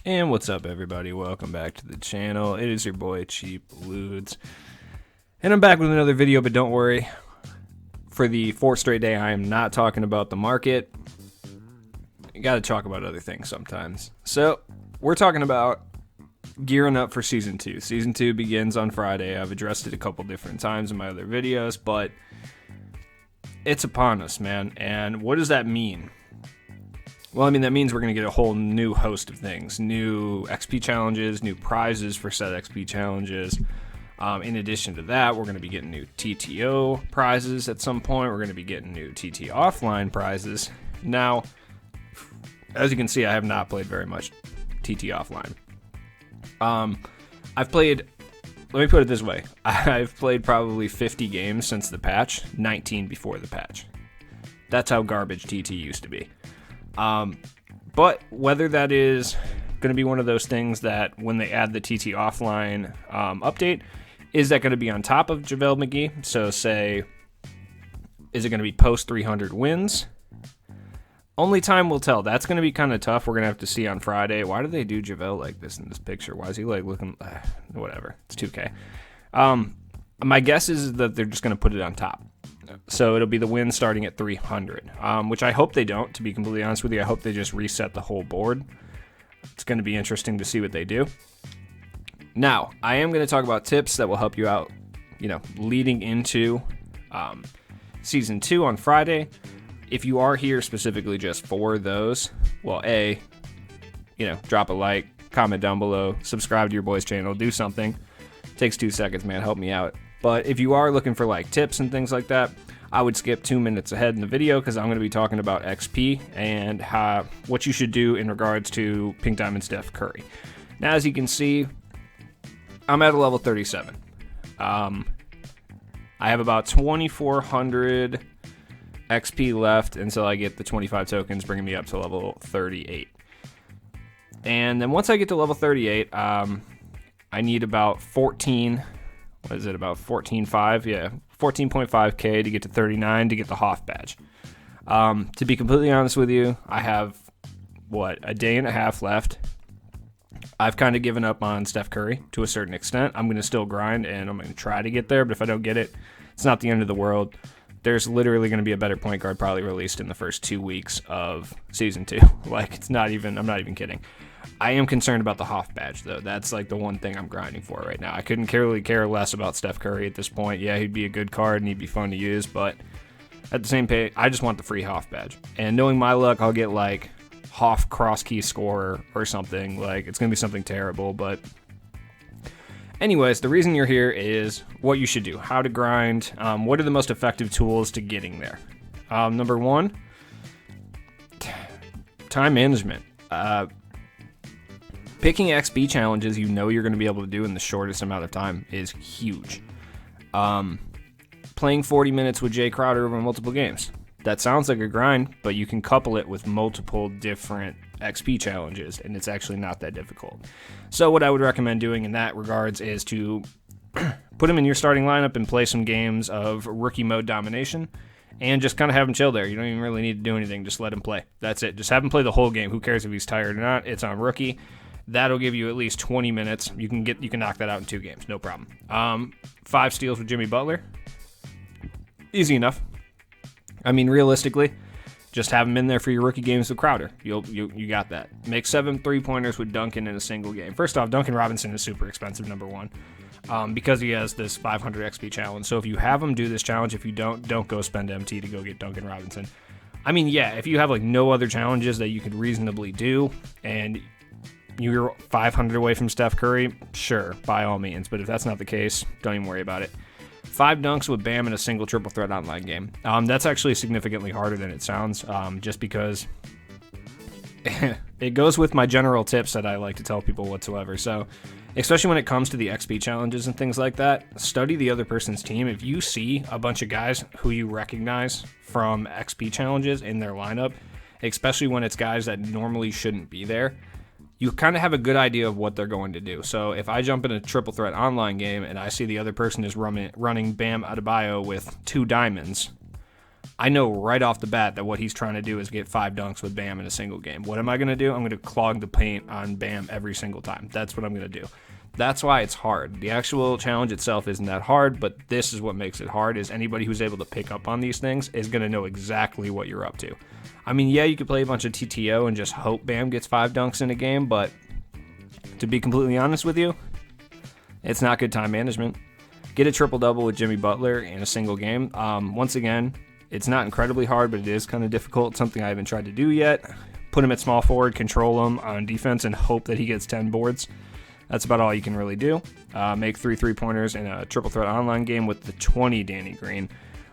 And what's up, everybody? Welcome back to the channel. It is your boy Cheap Ludes, and I'm back with another video. But don't worry, for the fourth straight day, I am not talking about the market. You got to talk about other things sometimes. So we're talking about gearing up for season 2. Season 2 begins on Friday. I've addressed it a couple different times in my other videos, but it's upon us, man. And what does that mean? Well, I mean, that means we're going to get a whole new host of things. New XP challenges, new prizes for said XP challenges. In addition to that, we're going to be getting new TTO prizes at some point. We're going to be getting new TT offline prizes. Now, as you can see, I have not played very much TT offline. I've played, let me put it this way. I've played probably 50 games since the patch, 19 before the patch. That's how garbage TT used to be. But whether that is going to be one of those things that when they add the TT offline update, is that going to be on top of JaVale McGee? So say, is it going to be post 300 wins? Only time will tell. That's going to be kind of tough. We're going to have to see on Friday. Why do they do JaVale like this in this picture? Why is he like looking, whatever, it's 2K. My guess is that they're just going to put it on top. So it'll be the win starting at 300, which I hope they don't, to be completely honest with you. I hope they just reset the whole board. It's going to be interesting to see what they do. Now, I am going to talk about tips that will help you out, leading into Season 2 on Friday. If you are here specifically just for those, well, drop a like, comment down below, subscribe to your boy's channel, do something. Takes 2 seconds, man. Help me out. But if you are looking for like tips and things like that, I would skip 2 minutes ahead in the video because I'm going to be talking about XP and what you should do in regards to Pink Diamond Steph Curry. Now, as you can see, I'm at a level 37. I have about 2,400 XP left until I get the 25 tokens, bringing me up to level 38. And then once I get to level 38, I need about 14. What is it, about 14.5? Yeah, 14.5k to get to 39 to get the Hoff badge. To be completely honest with you, I have, a day and a half left. I've kind of given up on Steph Curry to a certain extent. I'm going to still grind, and I'm going to try to get there, but if I don't get it, it's not the end of the world. There's literally going to be a better point guard probably released in the first 2 weeks of Season 2. I'm not even kidding. I am concerned about the Hoff badge, though. That's like the one thing I'm grinding for right now. I couldn't really care less about Steph Curry at this point. Yeah, he'd be a good card and he'd be fun to use, but at the same pay, I just want the free Hoff badge. And knowing my luck, I'll get like Hoff cross key scorer or something. Like, it's going to be something terrible, but anyways, the reason you're here is what you should do, how to grind, what are the most effective tools to getting there. Number one, time management. Picking XP challenges you're going to be able to do in the shortest amount of time is huge. Playing 40 minutes with Jay Crowder over multiple games. That sounds like a grind, but you can couple it with multiple different XP challenges, and it's actually not that difficult. So what I would recommend doing in that regards is to put him in your starting lineup and play some games of rookie mode domination, and just kind of have him chill there. You don't even really need to do anything. Just let him play. That's it. Just have him play the whole game. Who cares if he's tired or not? It's on rookie. That'll give you at least 20 minutes. You can knock that out in 2 games, no problem. 5 steals with Jimmy Butler. Easy enough. I mean, realistically, just have him in there for your rookie games with Crowder. You got that. Make 7 3-pointers with Duncan in a single game. First off, Duncan Robinson is super expensive, number one, because he has this 500 XP challenge. So if you have him do this challenge, if you don't go spend MT to go get Duncan Robinson. I mean, yeah, if you have like no other challenges that you could reasonably do and you're 500 away from Steph Curry, sure, by all means. But if that's not the case, don't even worry about it. 5 dunks with Bam in a single triple threat online game. That's actually significantly harder than it sounds, just because it goes with my general tips that I like to tell people whatsoever. So, especially when it comes to the XP challenges and things like that, study the other person's team. If you see a bunch of guys who you recognize from XP challenges in their lineup, especially when it's guys that normally shouldn't be there, you kind of have a good idea of what they're going to do. So if I jump in a triple threat online game and I see the other person is running Bam Adebayo with 2 diamonds, I know right off the bat that what he's trying to do is get 5 dunks with Bam in a single game. What am I going to do? I'm going to clog the paint on Bam every single time. That's what I'm going to do. That's why it's hard. The actual challenge itself isn't that hard, but this is what makes it hard, is anybody who's able to pick up on these things is going to know exactly what you're up to. I mean, yeah, you could play a bunch of TTO and just hope Bam gets 5 dunks in a game, but to be completely honest with you, it's not good time management. Get a triple-double with Jimmy Butler in a single game. Once again, it's not incredibly hard, but it is kind of difficult. Something I haven't tried to do yet. Put him at small forward, control him on defense, and hope that he gets 10 boards. That's about all you can really do. Make 3 3-pointers in a triple threat online game with the 20 Danny Green.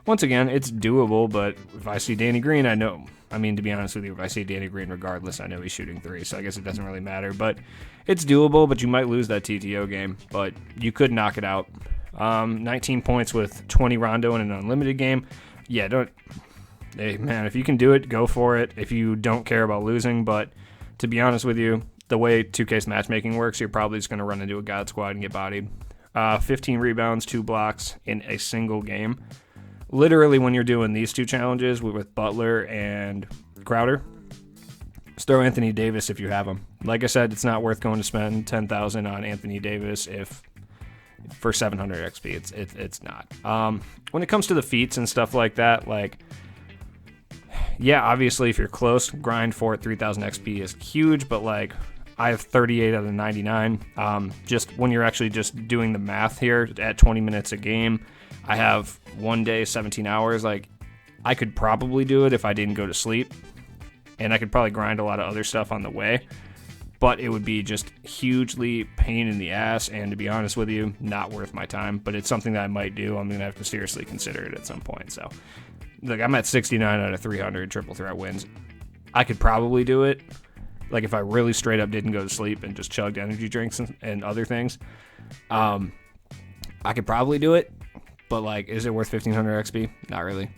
Once again, it's doable, but if I see Danny Green, I know. I mean, to be honest with you, if I see Danny Green regardless, I know he's shooting 3, so I guess it doesn't really matter. But it's doable, but you might lose that TTO game, but you could knock it out. 19 points with 20 Rondo in an unlimited game. Yeah, hey, man, if you can do it, go for it if you don't care about losing. But to be honest with you, the way 2K's matchmaking works, you're probably just going to run into a God squad and get bodied. 15 rebounds, 2 blocks in a single game. Literally, when you're doing these 2 challenges with Butler and Crowder, just throw Anthony Davis if you have him. Like I said, it's not worth going to spend $10,000 on Anthony Davis for 700 XP. It's not. When it comes to the feats and stuff like that, like, yeah, obviously if you're close, grind for it. 3000 XP is huge, but like I have 38 out of 99. Just when you're actually just doing the math here at 20 minutes a game, I have 1 day, 17 hours. Like, I could probably do it if I didn't go to sleep, and I could probably grind a lot of other stuff on the way, but it would be just hugely pain in the ass, and to be honest with you, not worth my time. But it's something that I might do. I'm going to have to seriously consider it at some point. So, like, I'm at 69 out of 300 triple threat wins. I could probably do it, like, if I really straight up didn't go to sleep and just chugged energy drinks and other things. I could probably do it, but, like, is it worth 1500 XP? Not really.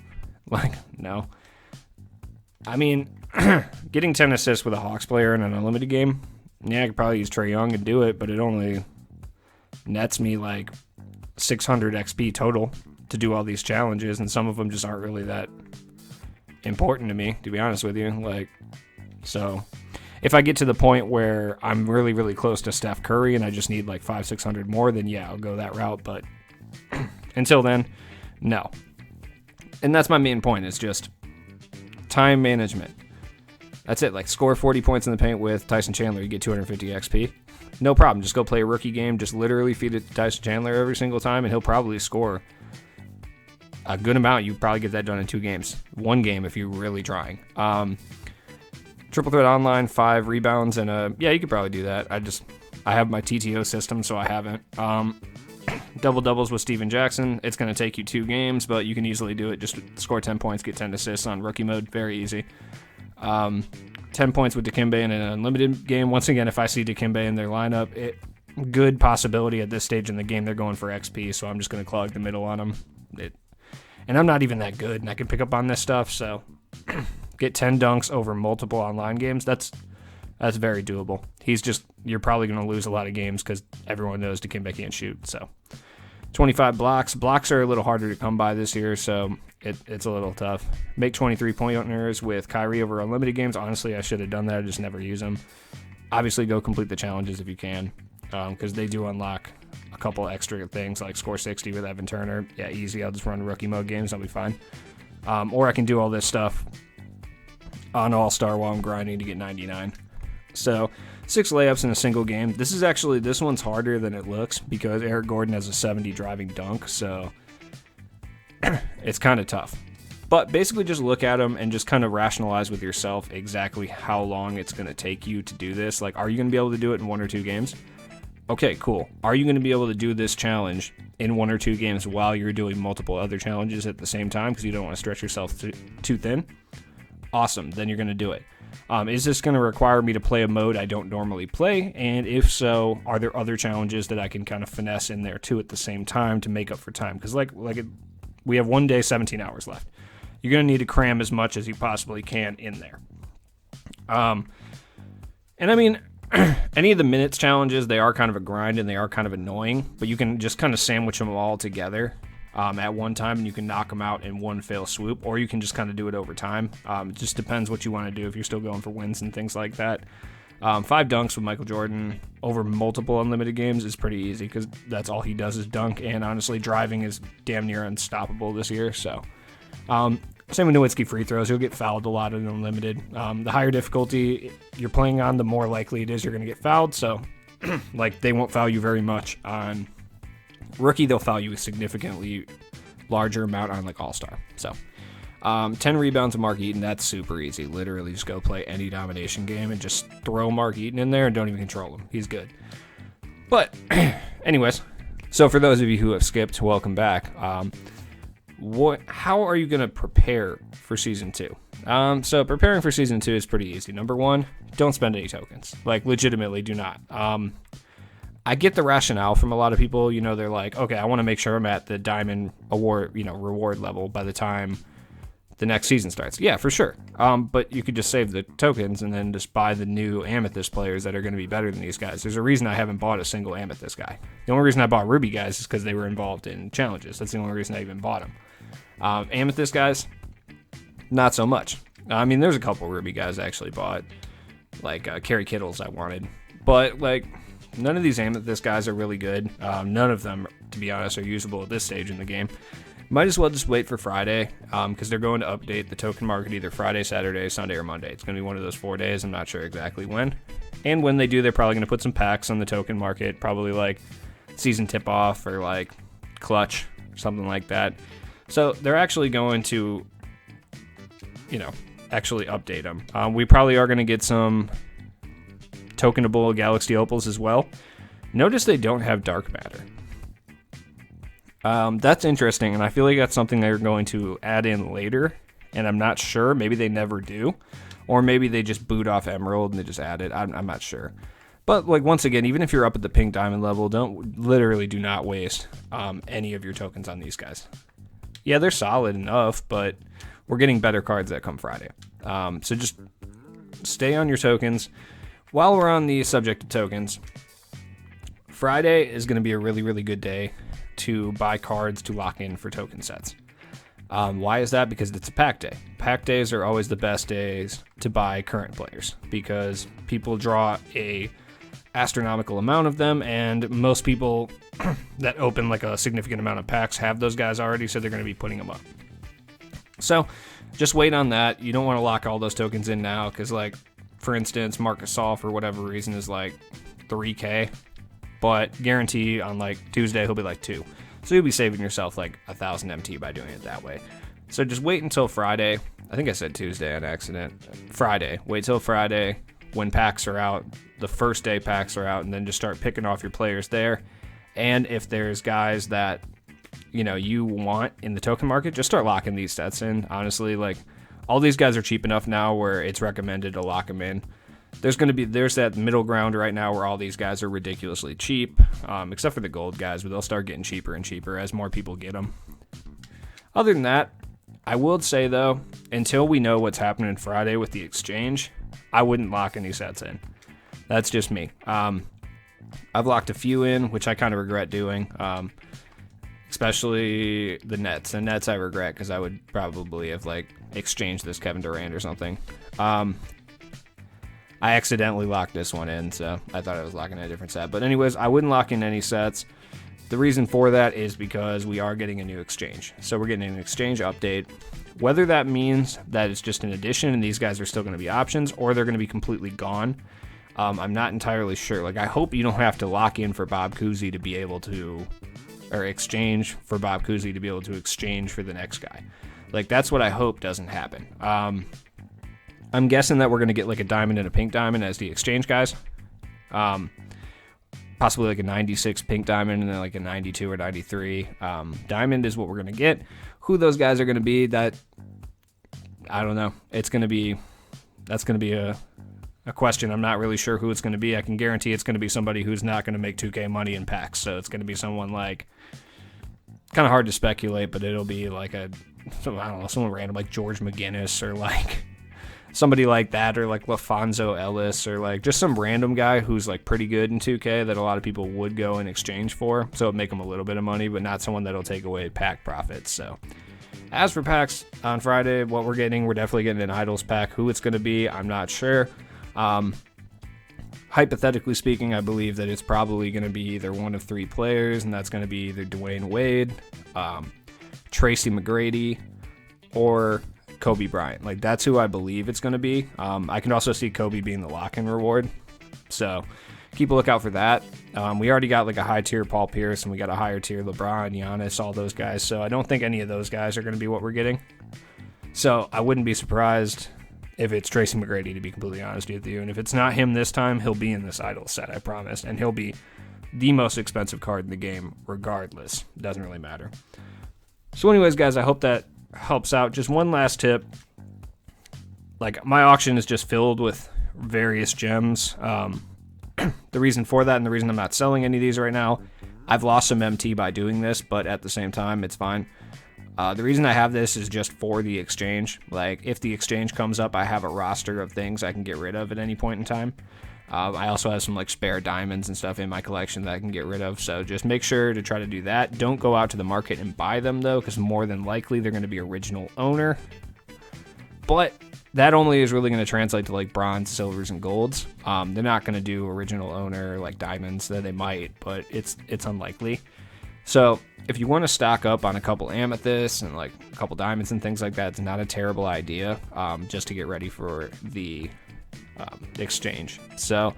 Like, no. I mean, getting 10 assists with a Hawks player in an unlimited game, yeah, I could probably use Trae Young and do it, but it only nets me like 600 XP total to do all these challenges, and some of them just aren't really that important to me, to be honest with you. Like, so if I get to the point where I'm really, really close to Steph Curry and I just need like 500-600 more, then yeah, I'll go that route. But until then, no. And that's my main point. It's just time management. That's it. Like, score 40 points in the paint with Tyson Chandler, you get 250 XP. No problem. Just go play a rookie game. Just literally feed it to Tyson Chandler every single time, and he'll probably score a good amount. You probably get that done in 2 games. 1 game if you're really trying. Triple threat online, 5 rebounds, and yeah, you could probably do that. I have my TTO system, so I haven't. Double doubles with Steven Jackson. It's going to take you 2 games, but you can easily do it. Just score 10 points, get 10 assists on rookie mode. Very easy. 10 points with Dikembe in an unlimited game. Once again, if I see Dikembe in their lineup, good possibility at this stage in the game they're going for XP, so I'm just going to clog the middle on them. And I'm not even that good, and I can pick up on this stuff, so get 10 dunks over multiple online games. That's very doable. You're probably going to lose a lot of games because everyone knows Dikembe can't shoot. So 25 blocks. Blocks are a little harder to come by this year, so it's a little tough. Make 23 pointers with Kyrie over unlimited games. Honestly, I should have done that. I just never use them. Obviously, go complete the challenges if you can, because they do unlock a couple extra things like score 60 with Evan Turner. Yeah, easy. I'll just run rookie mode games. I'll be fine. Or I can do all this stuff on All-Star while I'm grinding to get 99. So 6 layups in a single game. This one's harder than it looks because Eric Gordon has a 70 driving dunk, so it's kind of tough. But basically just look at them and just kind of rationalize with yourself exactly how long it's going to take you to do this. Like, are you going to be able to do it in 1 or 2 games? Okay, cool. Are you going to be able to do this challenge in 1 or 2 games while you're doing multiple other challenges at the same time because you don't want to stretch yourself too thin? Awesome. Then you're going to do it. Is this going to require me to play a mode I don't normally play? And if so, are there other challenges that I can kind of finesse in there too at the same time to make up for time? Because we have 1 day, 17 hours left. You're going to need to cram as much as you possibly can in there. And I mean, any of the minutes challenges, they are kind of a grind and they are kind of annoying, but you can just kind of sandwich them all together at one time, and you can knock them out in one fell swoop, or you can just kind of do it over time. It just depends what you want to do if you're still going for wins and things like that. 5 dunks with Michael Jordan over multiple unlimited games is pretty easy because that's all he does is dunk, and honestly, driving is damn near unstoppable this year. So, same with Nowitzki free throws. He'll get fouled a lot in unlimited. The higher difficulty you're playing on, the more likely it is you're going to get fouled. So, like, they won't foul you very much on rookie. They'll foul you a significantly larger amount on, like, all-star. So, 10 rebounds with Mark Eaton, that's super easy. Literally just go play any domination game and just throw Mark Eaton in there and don't even control him. He's good. But, anyways, so for those of you who have skipped, welcome back. How are you going to prepare for Season 2? So preparing for Season 2 is pretty easy. Number 1, don't spend any tokens. Like, legitimately, do not. I get the rationale from a lot of people. You know, they're like, okay, I want to make sure I'm at the Diamond Award, reward level by the time the next season starts. Yeah, for sure. But you could just save the tokens and then just buy the new Amethyst players that are going to be better than these guys. There's a reason I haven't bought a single Amethyst guy. The only reason I bought Ruby guys is because they were involved in challenges. That's the only reason I even bought them. Amethyst guys, not so much. I mean, there's a couple Ruby guys I actually bought, like Kerry Kittles I wanted. But, like, none of these Amethyst guys are really good. None of them, to be honest, are usable at this stage in the game. Might as well just wait for Friday, because they're going to update the token market either Friday, Saturday, Sunday, or Monday. It's going to be one of those 4 days. I'm not sure exactly when. And when they do, they're probably going to put some packs on the token market, probably like season tip-off or like clutch, something like that. So they're actually going to, actually update them. We probably are going to get some tokenable Galaxy Opals as well. Notice they don't have dark matter. That's interesting, and I feel like that's something they're going to add in later, and I'm not sure. Maybe they never do, or maybe they just boot off Emerald and they just add it. I'm not sure. But, like, once again, even if you're up at the pink diamond level, do not waste any of your tokens on these guys. Yeah, they're solid enough, but we're getting better cards that come Friday. So just stay on your tokens. While we're on the subject of tokens, Friday is going to be a really, really good day to buy cards to lock in for token sets. Why is that? Because it's a pack day. Pack days are always the best days to buy current players because people draw a astronomical amount of them, and most people that open like a significant amount of packs have those guys already, so they're going to be putting them up. So just wait on that. You don't want to lock all those tokens in now because, like, for instance, Marcus Saul, for whatever reason, is like 3K. But guarantee on like Tuesday he'll be like 2. So you'll be saving yourself like 1,000 MT by doing it that way. So just wait until Friday. I think I said Tuesday on accident. Friday. Wait till Friday when packs are out. The first day packs are out, and then just start picking off your players there. And if there's guys that you want in the token market, just start locking these sets in. Honestly, like, all these guys are cheap enough now where it's recommended to lock them in. There's that middle ground right now where all these guys are ridiculously cheap, except for the gold guys, but they'll start getting cheaper and cheaper as more people get them. Other than that, I will say, though, until we know what's happening Friday with the exchange, I wouldn't lock any sets in. That's just me. I've locked a few in, which I kind of regret doing, especially the Nets. The Nets I regret because I would probably have, like, exchanged this Kevin Durant or something. I accidentally locked this one in, so I thought I was locking in a different set. But anyways, I wouldn't lock in any sets. The reason for that is because we are getting a new exchange. So we're getting an exchange update. Whether that means that it's just an addition and these guys are still going to be options, or they're going to be completely gone, I'm not entirely sure. Like, I hope you don't have to lock in for Bob Cousy to be able to, or exchange for Bob Cousy to be able to exchange for the next guy. Like, that's what I hope doesn't happen. I'm guessing that we're going to get like a diamond and a pink diamond as the exchange guys. Possibly like a 96 pink diamond and then like a 92 or 93 diamond is what we're going to get. Who those guys are going to be, that I don't know. That's going to be a question. I'm not really sure who it's going to be. I can guarantee it's going to be somebody who's not going to make 2K money in packs. So it's going to be someone like, kind of hard to speculate, but it'll be like someone random like George McGinnis or like somebody like that, or like LaFonso Ellis, or like just some random guy who's like pretty good in 2K that a lot of people would go in exchange for. So it'd make them a little bit of money, but not someone that'll take away pack profits. So as for packs on Friday, what we're definitely getting an Idols pack. Who it's going to be, I'm not sure. Hypothetically speaking, I believe that it's probably going to be either one of 3 players, and that's going to be either Dwayne Wade, Tracy McGrady, or Kobe Bryant. Like, that's who I believe it's going to be. I can also see Kobe being the lock-in reward, so keep a lookout for that. We already got like a high tier Paul Pierce, and we got a higher tier LeBron, Giannis, all those guys, so I don't think any of those guys are going to be what we're getting. So I wouldn't be surprised if it's Tracy McGrady, to be completely honest with you. And if it's not him this time, he'll be in this idol set, I promise. And he'll be the most expensive card in the game regardless. It doesn't really matter. So anyways, guys, I hope that helps out. Just one last tip. Like, my auction is just filled with various gems. The reason for that, and the reason I'm not selling any of these right now, I've lost some MT by doing this, but at the same time, it's fine. The reason I have this is just for the exchange. Like, if the exchange comes up, I have a roster of things I can get rid of at any point in time. I also have some like spare diamonds and stuff in my collection that I can get rid of. So just make sure to try to do that. Don't go out to the market and buy them though, because more than likely they're going to be original owner. But that only is really going to translate to like bronze, silvers, and golds. They're not going to do original owner like diamonds. That they might, but it's unlikely. So if you want to stock up on a couple amethysts and like a couple diamonds and things like that, it's not a terrible idea, just to get ready for the exchange. So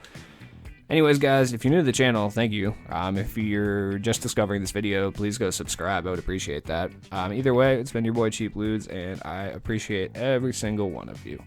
anyways, guys, if you're new to the channel, thank you. If you're just discovering this video, please go subscribe. I would appreciate that. Either way, it's been your boy Cheap Ludes, and I appreciate every single one of you.